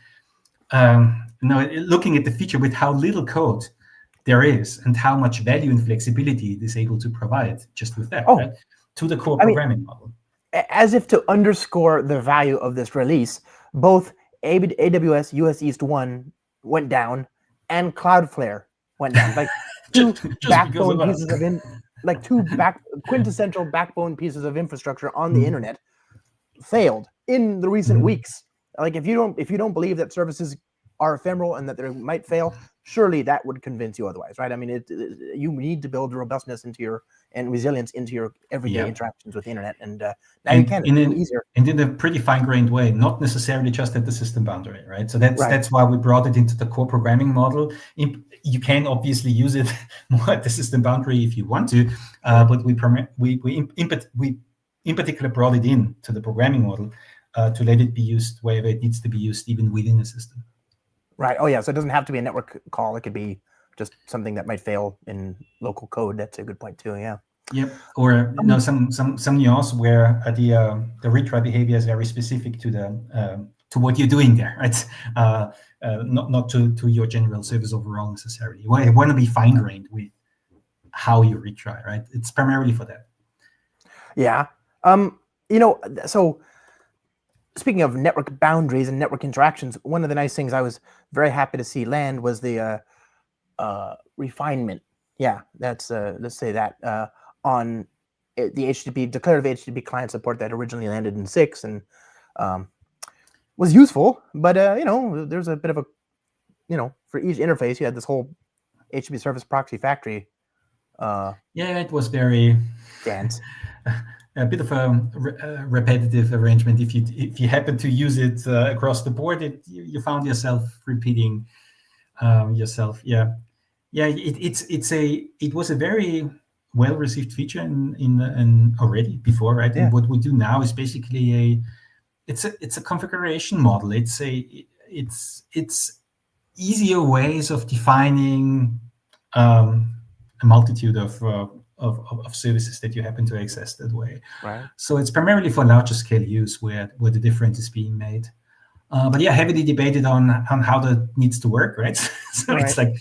looking at the feature with how little code there is and how much value and flexibility it is able to provide just with that, right? To the core programming model. As if to underscore the value of this release, both AWS US East 1 went down and Cloudflare went down, like two backbone pieces of quintessential backbone pieces of infrastructure on the internet failed in the recent weeks. Like if you don't believe that services are ephemeral and that they might fail, surely that would convince you otherwise, right? I mean, you need to build robustness and resilience into your everyday interactions with the internet, and now you can. It's easier. And in a pretty fine-grained way, not necessarily just at the system boundary, right? So that's why we brought it into the core programming model. You can obviously use it more at the system boundary if you want to, but we in particular brought it in to the programming model to let it be used wherever it needs to be used, even within a system. Right. Oh, yeah. So it doesn't have to be a network call. It could be just something that might fail in local code. That's a good point too. Yeah. Yep. Or some nuance where the retry behavior is very specific to what you're doing there, right? Not to your general service overall necessarily. You want to be fine grained with how you retry, right? It's primarily for that. Yeah. So speaking of network boundaries and network interactions, one of the nice things I was very happy to see land was the refinement. Yeah, that's let's say that on the HTTP declarative HTTP client support that originally landed in 6 and was useful, but there's a bit of a for each interface you had this whole HTTP service proxy factory. It was very dance. A bit of a repetitive arrangement. If you happen to use it across the board, you found yourself repeating yourself. It was a very well received feature in already before, right? Yeah. And what we do now is basically it's a configuration model. It's easier ways of defining a multitude of services that you happen to access that way. Right. So it's primarily for larger scale use where the difference is being made. But heavily debated on how that needs to work, right? So right. It's like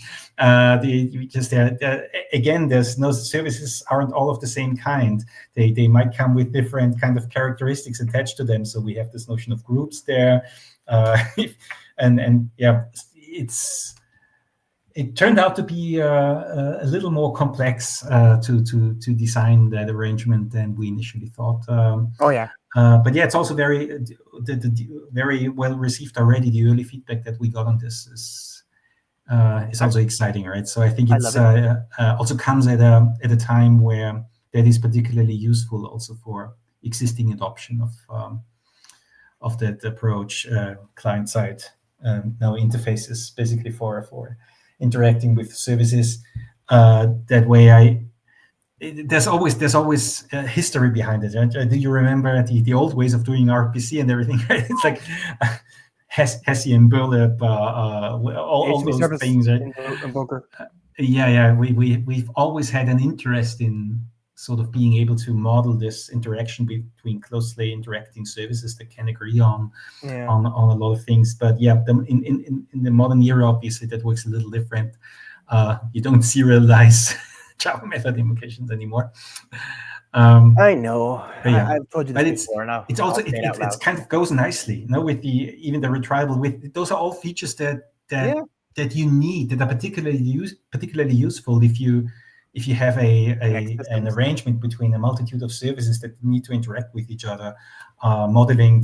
again, there's no services aren't all of the same kind. They might come with different kind of characteristics attached to them. So we have this notion of groups there, it turned out to be a little more complex to design that arrangement than we initially thought. But it's also very very well received already. The early feedback that we got on this is also exciting, right? So I think it's also comes at a time where that is particularly useful also for existing adoption of that approach, client side now interfaces, basically for interacting with services. That way, there's always history behind it. Right? Do you remember the old ways of doing RPC and everything? Right? It's like Hesse and Burlap, all those things. Right? We've always had an interest in sort of being able to model this interaction between closely interacting services that can agree on a lot of things. But in the modern era, obviously that works a little different. You don't serialize Java method invocations anymore. I know. I've told you this before. Now it's also it kind of goes nicely, with even the retrieval. With those are all features that you need, that are particularly useful if you have an arrangement between a multitude of services that need to interact with each other, modeling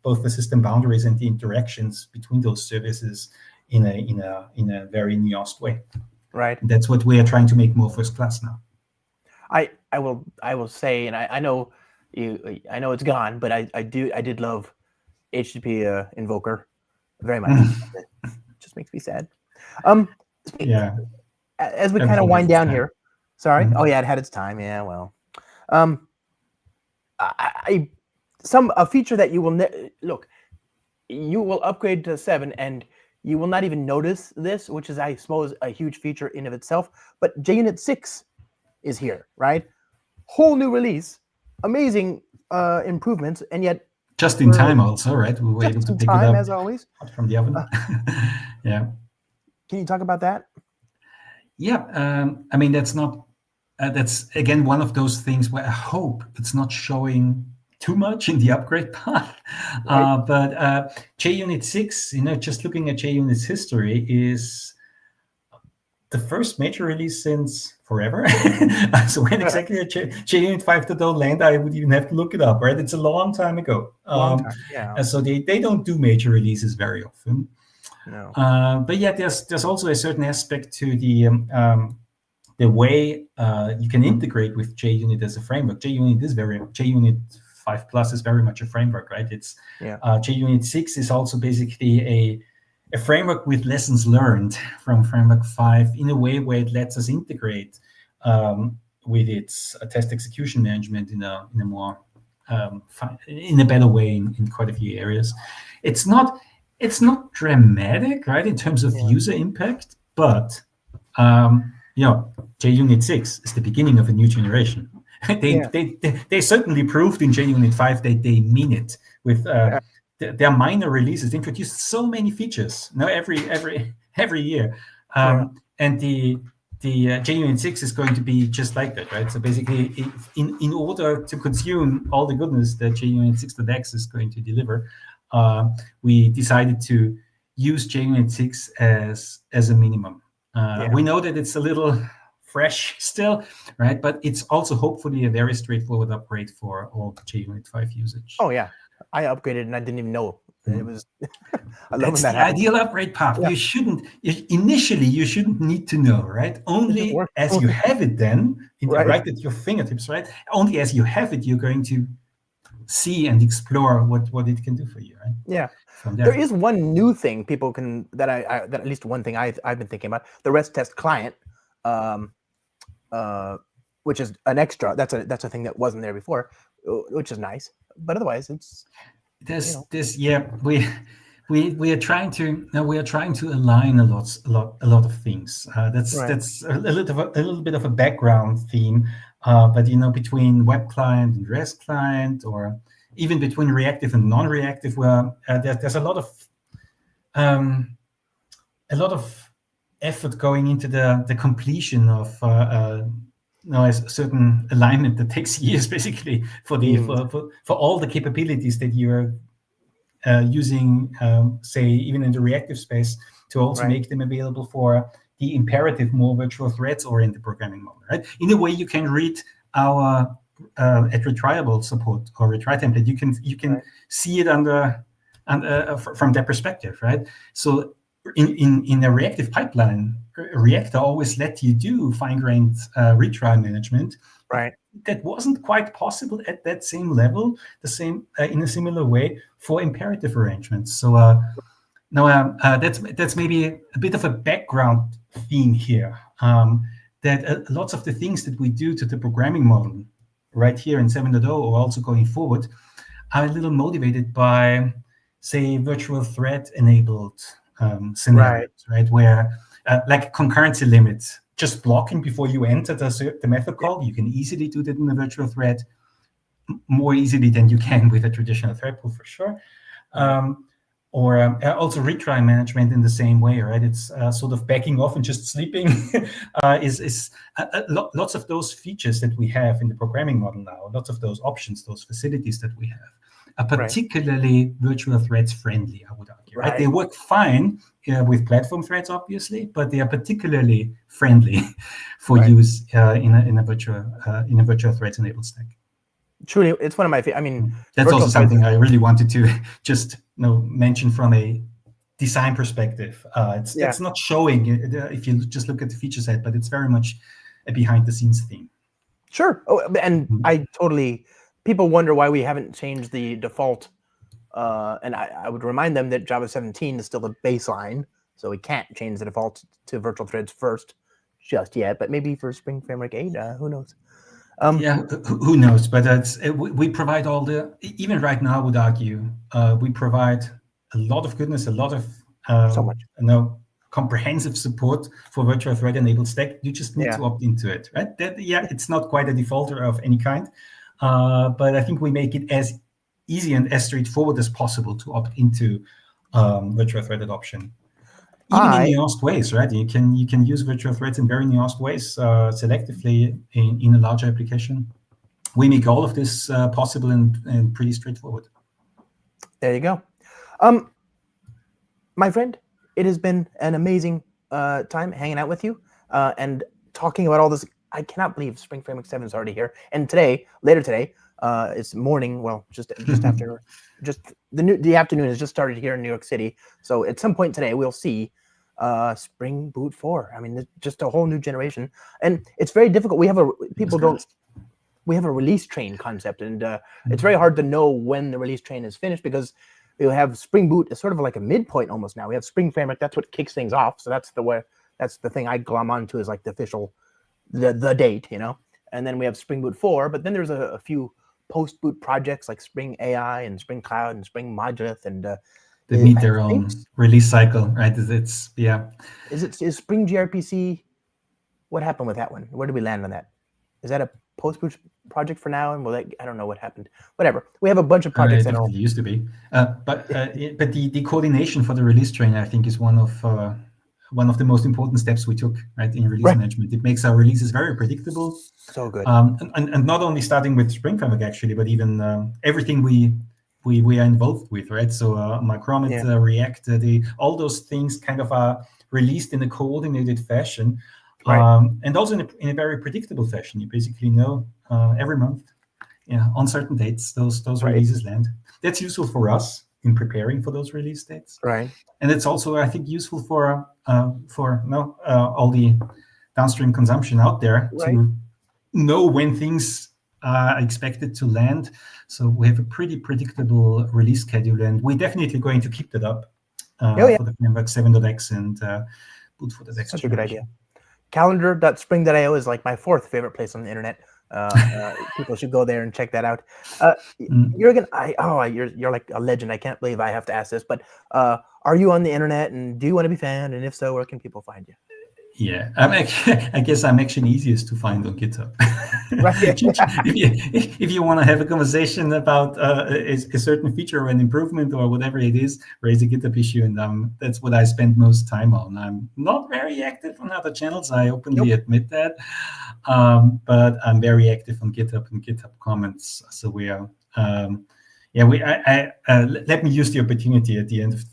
both the system boundaries and the interactions between those services in a very nuanced way. Right. And that's what we are trying to make more first class now. I will say, and I know I know it's gone, but I did love HTTP Invoker very much. It just makes me sad. As we kind of wind down here. Sorry. Mm-hmm. Oh yeah, it had its time. Yeah, well. A feature that you will look, you will upgrade to 7 and you will not even notice this, which is, I suppose, a huge feature in of itself. But JUnit 6 is here, right? Whole new release, amazing improvements, and yet just in time also, right? We were able to pick it up as always from the oven. Yeah. Can you talk about that? Yeah, I mean that's again one of those things where I hope it's not showing too much in the upgrade path. Right. But JUnit 6, just looking at JUnit's history, is the first major release since forever. So when exactly JUnit 5.0 landed, I would even have to look it up, right? It's a long time ago. And so they don't do major releases very often. No. But there's also a certain aspect to the way you can integrate with JUnit as a framework. JUnit 5 Plus is very much a framework, right? It's JUnit 6 is also basically a framework with lessons learned from Framework 5 in a way where it lets us integrate with its test execution management in a more in a better way in quite a few areas. It's not dramatic, right, in terms of user impact, but JUnit 6 is the beginning of a new generation. They certainly proved in JUnit 5 that they mean it with their minor releases. They introduced so many features, every year, and the JUnit 6 is going to be just like that, right? So basically, in order to consume all the goodness that JUnit 6.x is going to deliver, we decided to use JUnit 6 as a minimum. We know that it's a little fresh still, right? But it's also hopefully a very straightforward upgrade for all JUnit 5 usage. Oh yeah, I upgraded and I didn't even know it was. I love That's when that the happens. ideal upgrade path. You shouldn't initially. You shouldn't need to know, right? Only as you have it, then right at your fingertips, right? Only as you have it, you're going to see and explore what it can do for you, right? Yeah. From There is one new thing people can that at least one thing I've been thinking about, the REST test client, which is an extra. That's a thing that wasn't there before, which is nice. But otherwise, it's we are trying to align a lot of things. That's a little bit of a background theme, but between web client and REST client, or even between reactive and non-reactive, where there's a lot of effort going into the completion of a certain alignment that takes years, basically, for all the capabilities that you're using, say, even in the reactive space, to also make them available for the imperative, more virtual threads-oriented programming model, right? In a way, you can read our at retriable support or retry template. You can see it from that perspective, right? So in a reactive pipeline, Reactor always let you do fine-grained retry management. Right. That wasn't quite possible at that same level, in a similar way for imperative arrangements. So now that's maybe a bit of a background theme here. That lots of the things that we do to the programming model right here in 7.0 or also going forward are a little motivated by, say, virtual thread enabled scenarios, right? Where like concurrency limits, just blocking before you enter the method call, you can easily do that in a virtual thread, more easily than you can with a traditional thread pool, for sure. Or also retry management in the same way, right? It's sort of backing off and just sleeping. Lots of those features that we have in the programming model now, lots of those options, those facilities that we have, are particularly virtual threads friendly, I would argue. Right? They work fine with platform threads, obviously, but they are particularly friendly for use in a virtual threads enabled stack. Truly, it's one of my favorite. I mean, that's also something I really wanted to just mention from a design perspective. It's not showing if you just look at the feature set, but it's very much a behind the scenes theme. Sure. Oh, and I totally. People wonder why we haven't changed the default, and I would remind them that Java 17 is still the baseline, so we can't change the default to virtual threads first just yet. But maybe for Spring Framwork 8, who knows? Who knows? But we provide all the, even right now, I would argue, we provide a lot of goodness, a lot of so much. Comprehensive support for virtual thread enabled stack. You just need to opt into it, right? It's not quite a defaulter of any kind. But I think we make it as easy and as straightforward as possible to opt into virtual thread adoption, even in nuanced ways, right? You can use virtual threads in very nuanced ways, selectively in a larger application. We make all of this possible and pretty straightforward. There you go, my friend. It has been an amazing time hanging out with you and talking about all this. I cannot believe Spring Framwork 7 is already here. And later today, it's morning. Well, just after, the afternoon has just started here in New York City. So at some point today, we'll see Spring Boot 4. I mean, just a whole new generation, and it's very difficult. We have a release train concept, and it's very hard to know when the release train is finished, because we have Spring Boot is sort of like a midpoint almost now. We have Spring Framwork, that's what kicks things off. So that's the thing I glom onto as like the official. The date, and then we have Spring Boot 4, but then there's a few post-boot projects like Spring AI and Spring Cloud and Spring Modulith, and they meet their own release cycle, right? Is Spring gRPC? What happened with that one? Where did we land on that? Is that a post project for now? And will that, I don't know what happened. Whatever. We have a bunch of projects. It definitely used to be, but the coordination for the release train, I think, is one of the most important steps we took, right, in release management. It makes our releases very predictable. So good. And not only starting with Spring Framwork actually, but even everything we are involved with, right? So Micromit, React, all those things kind of are released in a coordinated fashion, and also in a very predictable fashion. You basically know every month, on certain dates, those releases land. That's useful for us in preparing for those release dates. Right. And it's also, I think, useful for all the downstream consumption out there to know when things are expected to land. So we have a pretty predictable release schedule, and we're definitely going to keep that up for the Framework 7.x and Boot for the next Such a good idea. Calendar.spring.io is like my fourth favorite place on the internet. People should go there and check that out. Juergen, you're like a legend. I can't believe I have to ask this, but are you on the internet, and do you want to be found? And if so, where can people find you? Yeah, I guess I'm actually easiest to find on GitHub. If you want to have a conversation about a certain feature or an improvement or whatever it is, raise a GitHub issue, and that's what I spend most time on. I'm not very active on other channels. I openly admit that, but I'm very active on GitHub and GitHub comments. So we are, let me use the opportunity at the end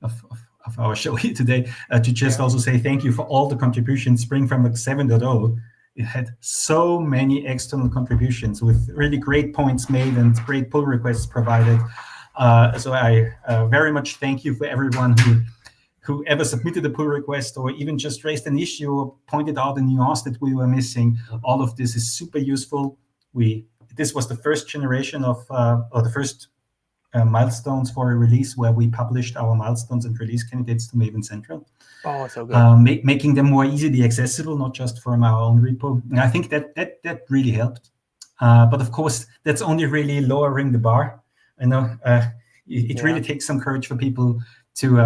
of our show here today to just also say thank you for all the contributions. Spring Framwork 7.0, it had so many external contributions with really great points made and great pull requests provided. So I very much thank you for everyone who ever submitted a pull request or even just raised an issue or pointed out a nuance that we were missing. All of this is super useful. This was the first generation of, or the first milestones for a release where we published our milestones and release candidates to Maven Central. Oh, so good. Making them more easily accessible, not just from our own repo. And I think that really helped. But of course, that's only really lowering the bar. I know it really takes some courage for people to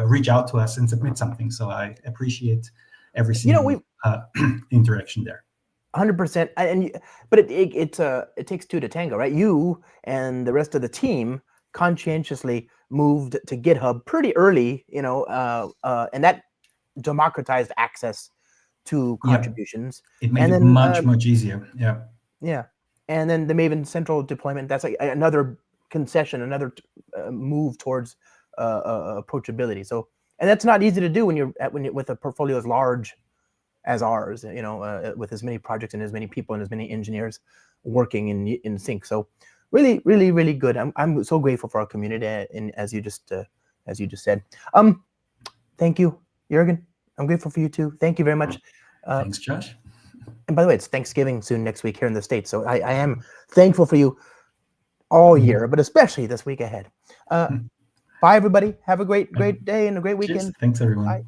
reach out to us and submit something. So I appreciate every single interaction there. 100%, but it takes two to tango, right? You and the rest of the team conscientiously moved to GitHub pretty early, and that democratized access to contributions. It made it much easier. Yeah, and then the Maven Central deployment, that's like another concession, another move towards approachability. So, and that's not easy to do when you're with a portfolio as large as ours, with as many projects and as many people and as many engineers working in sync. So really, really, really good. I'm so grateful for our community, and as you just said. Thank you, Juergen. I'm grateful for you too. Thank you very much. Thanks, Josh. And by the way, it's Thanksgiving soon next week here in the States. So I am thankful for you all year, but especially this week ahead. Bye, everybody. Have a great day and a great weekend. Cheers. Thanks, everyone. Bye.